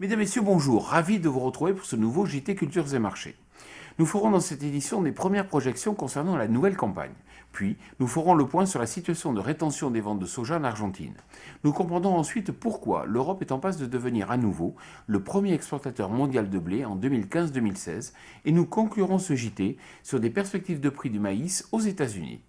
Mesdames, Messieurs, bonjour, ravi de vous retrouver pour ce nouveau JT Cultures et Marchés. Nous ferons dans cette édition des premières projections concernant la nouvelle campagne. Puis, nous ferons le point sur la situation de rétention des ventes de soja en Argentine. Nous comprendrons ensuite pourquoi l'Europe est en passe de devenir à nouveau le premier exportateur mondial de blé en 2015-2016 et nous conclurons ce JT sur des perspectives de prix du maïs aux États-Unis.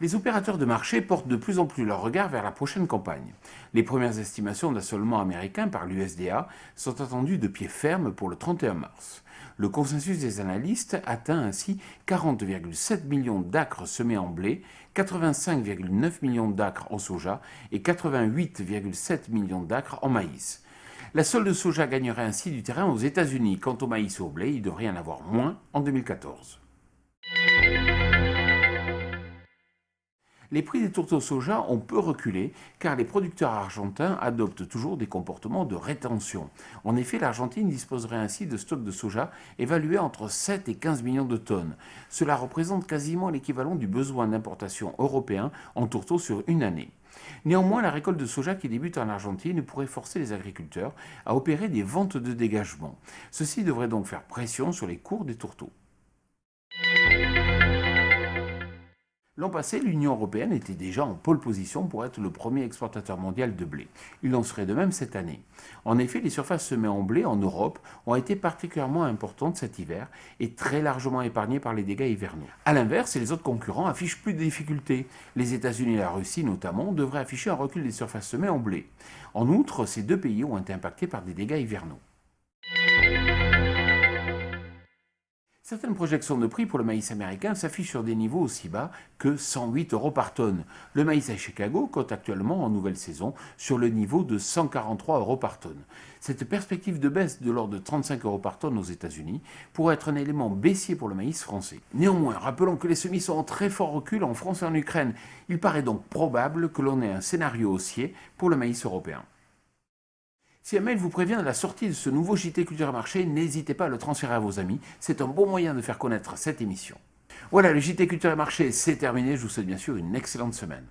Les opérateurs de marché portent de plus en plus leur regard vers la prochaine campagne. Les premières estimations d'assolement américain par l'USDA sont attendues de pied ferme pour le 31 mars. Le consensus des analystes atteint ainsi 40,7 millions d'acres semés en blé, 85,9 millions d'acres en soja et 88,7 millions d'acres en maïs. La solde de soja gagnerait ainsi du terrain aux États-Unis. Quant au maïs et au blé, il devrait y en avoir moins en 2014. Les prix des tourteaux soja ont peu reculé car les producteurs argentins adoptent toujours des comportements de rétention. En effet, l'Argentine disposerait ainsi de stocks de soja évalués entre 7 et 15 millions de tonnes. Cela représente quasiment l'équivalent du besoin d'importation européen en tourteaux sur une année. Néanmoins, la récolte de soja qui débute en Argentine pourrait forcer les agriculteurs à opérer des ventes de dégagement. Ceci devrait donc faire pression sur les cours des tourteaux. L'an passé, l'Union européenne était déjà en pole position pour être le premier exportateur mondial de blé. Il en serait de même cette année. En effet, les surfaces semées en blé en Europe ont été particulièrement importantes cet hiver et très largement épargnées par les dégâts hivernaux. A l'inverse, les autres concurrents affichent plus de difficultés. Les États-Unis et la Russie notamment devraient afficher un recul des surfaces semées en blé. En outre, ces deux pays ont été impactés par des dégâts hivernaux. Certaines projections de prix pour le maïs américain s'affichent sur des niveaux aussi bas que 108 € par tonne. Le maïs à Chicago cote actuellement en nouvelle saison sur le niveau de 143 € par tonne. Cette perspective de baisse de l'ordre de 35 € par tonne aux États-Unis pourrait être un élément baissier pour le maïs français. Néanmoins, rappelons que les semis sont en très fort recul en France et en Ukraine. Il paraît donc probable que l'on ait un scénario haussier pour le maïs européen. Si un mail vous prévient de la sortie de ce nouveau JT Culture et Marché, n'hésitez pas à le transférer à vos amis. C'est un bon moyen de faire connaître cette émission. Voilà, le JT Culture et Marché, c'est terminé. Je vous souhaite bien sûr une excellente semaine.